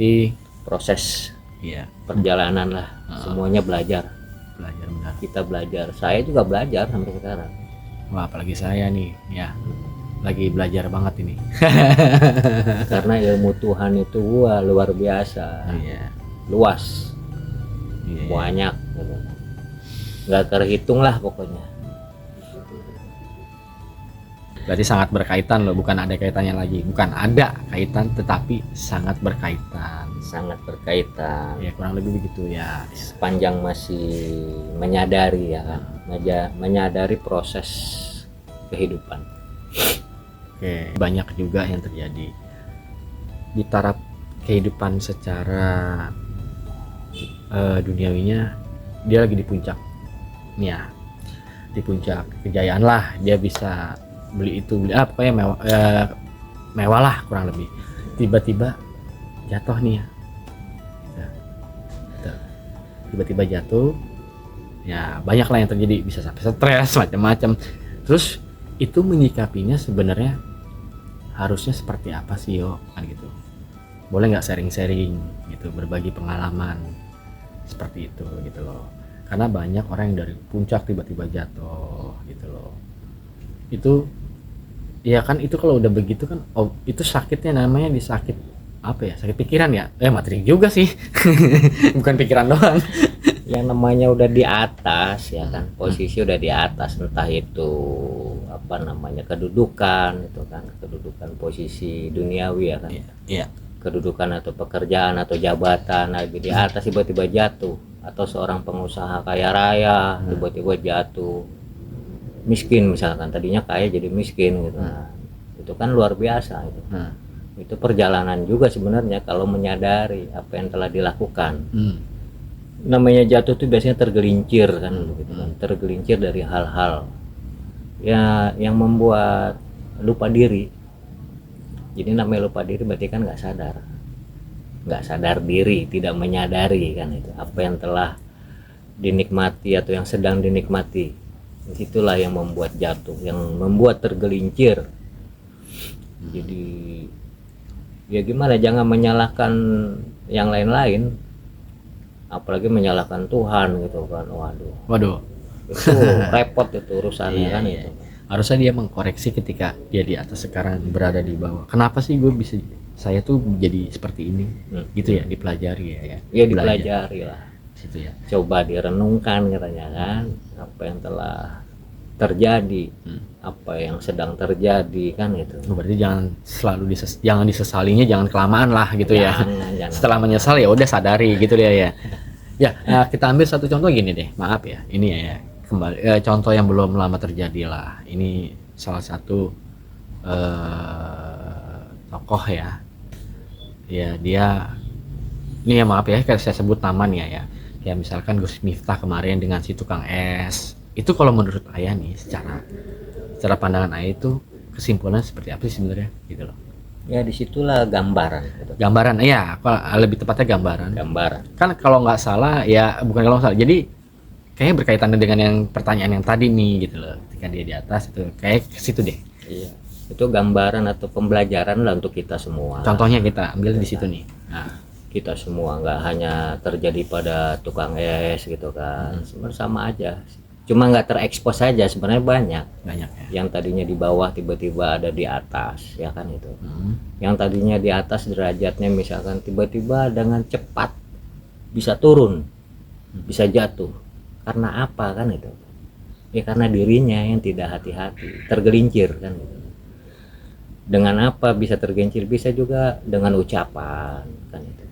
berarti proses iya perjalanan lah. Semuanya belajar, benar. kita belajar, saya juga belajar sampai sekarang. Wah, apalagi saya nih ya lagi belajar banget ini. Karena ilmu Tuhan itu wah, luar biasa, Iya. luas, Iya. banyak gitu. Nggak terhitung lah pokoknya. Berarti sangat berkaitan loh, bukan ada kaitannya lagi, bukan ada kaitan tetapi sangat berkaitan. Sangat berkaitan. Ya kurang lebih begitu ya. Sepanjang masih menyadari ya kan, menyadari proses kehidupan. Oke, banyak juga yang terjadi di taraf kehidupan secara duniawinya. Dia lagi di puncak nih ya, di puncak kejayaan lah, dia bisa beli itu beli apa ya, mewah lah kurang lebih. Tiba-tiba jatuh nih ya, tiba-tiba jatuh ya, banyak lah yang terjadi, bisa sampai stres macam-macam. Terus itu menyikapinya sebenarnya harusnya seperti apa sih yo kan gitu. Boleh nggak sharing-sharing gitu, berbagi pengalaman seperti itu gitu loh. Karena banyak orang yang dari puncak tiba-tiba jatuh gitu loh. Itu ya kan, itu kalau udah begitu kan, oh, itu sakitnya namanya disakit apa ya, sakit pikiran ya, materi juga sih. Bukan pikiran doang. Yang namanya udah di atas ya kan, posisi udah di atas, entah itu apa namanya kedudukan itu kan, kedudukan posisi duniawi ya kan, Iya. kedudukan atau pekerjaan atau jabatan lagi di atas, tiba-tiba jatuh. Atau seorang pengusaha kaya raya tiba-tiba jatuh miskin misalkan, tadinya kaya jadi miskin gitu. Nah, itu kan luar biasa itu. Itu perjalanan juga sebenarnya kalau menyadari apa yang telah dilakukan. Namanya jatuh tuh biasanya tergelincir kan gitu kan, tergelincir dari hal-hal ya yang membuat lupa diri. Jadi namanya lupa diri berarti kan nggak sadar diri, tidak menyadari kan itu apa yang telah dinikmati atau yang sedang dinikmati. Itulah yang membuat jatuh, yang membuat tergelincir. Jadi ya gimana, jangan menyalahkan yang lain-lain, apalagi menyalahkan Tuhan gitu kan. Waduh itu repot itu urusannya kan. Itu harusnya dia mengkoreksi ketika dia di atas, sekarang berada di bawah. Kenapa sih gue bisa, saya tuh jadi seperti ini gitu ya, dipelajari ya dipelajari lah situ ya, coba direnungkan katanya kan, apa yang telah terjadi, apa yang sedang terjadi kan itu. Berarti jangan selalu jangan disesalinya, jangan kelamaan lah gitu jangan. Setelah menyesal ya udah sadari gitu ya. Nah, kita ambil satu contoh gini deh, maaf ya, ini ya kembali contoh yang belum lama terjadi lah. Ini salah satu tokoh ya dia ini ya, maaf ya kalau saya sebut namanya ya misalkan Gus Miftah kemarin dengan si tukang es. Itu kalau menurut ayah nih, secara pandangan ayah itu kesimpulan seperti apa sih sebenarnya gitu loh. Ya disitulah gambaran gitu. Iya, lebih tepatnya gambaran kan kalau nggak salah ya, bukan kalau nggak salah, jadi kayaknya berkaitan dengan yang pertanyaan yang tadi nih gitu loh, ketika dia di atas itu kayak ke situ deh. Iya, itu gambaran atau pembelajaran lah untuk kita semua. Contohnya kita ambil di situ nih. Nah, kita semua, nggak hanya terjadi pada tukang es gitu kan. Sebenarnya sama aja, cuma nggak terekspos saja. Sebenarnya banyak ya. Yang tadinya di bawah tiba-tiba ada di atas ya kan itu. Yang tadinya di atas derajatnya misalkan tiba-tiba dengan cepat bisa turun, bisa jatuh. Karena apa kan itu? Ya karena dirinya yang tidak hati-hati, tergelincir kan gitu. Dengan apa bisa tergelincir? Bisa juga dengan ucapan kan itu,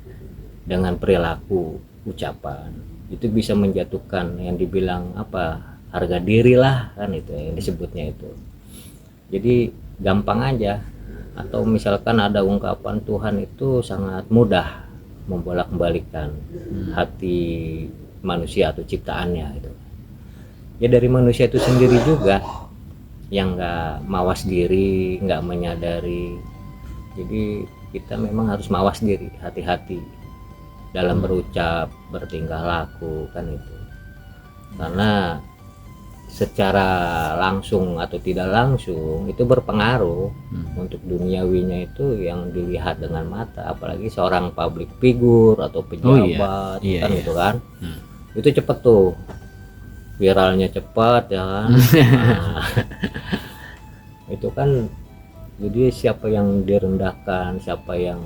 dengan perilaku, ucapan. Itu bisa menjatuhkan yang dibilang apa, harga diri lah kan itu yang disebutnya itu. Jadi gampang aja. Atau misalkan ada ungkapan Tuhan itu sangat mudah membolak-balikkan hati manusia atau ciptaannya itu. Ya dari manusia itu sendiri juga yang nggak mawas diri, nggak menyadari. Jadi kita memang harus mawas diri, hati-hati dalam berucap, bertingkah laku kan itu. Karena secara langsung atau tidak langsung itu berpengaruh untuk duniawinya itu yang dilihat dengan mata, apalagi seorang public figure atau pejabat Iya, kan iya. gitu kan. Hmm. Itu cepet tuh viralnya, cepat ya kan. Nah, itu kan jadi siapa yang direndahkan, siapa yang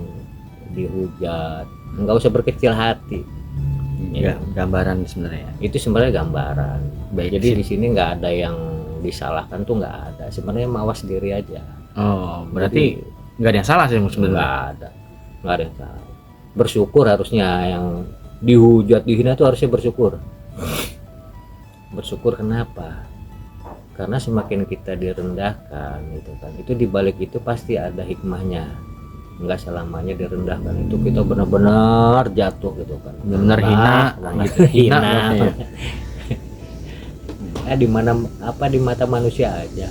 dihujat, nggak usah berkecil hati. Ya, gambaran sebenarnya. Itu sebenarnya gambaran. Baik, Jadi sip. di sini nggak ada yang disalahkan, tuh nggak ada. Sebenarnya mawas diri aja. Oh, berarti nggak ada yang salah sih sebenarnya. Nggak ada yang salah. Bersyukur harusnya, yang dihujat dihina itu harusnya bersyukur. Bersyukur kenapa? Karena semakin kita direndahkan gitu kan, itu dibalik itu pasti ada hikmahnya. Nggak selamanya direndahkan itu kita benar-benar jatuh gitu kan, Benar hina, gitu. Hina hina. berarti ya. Di mana apa di mata manusia aja.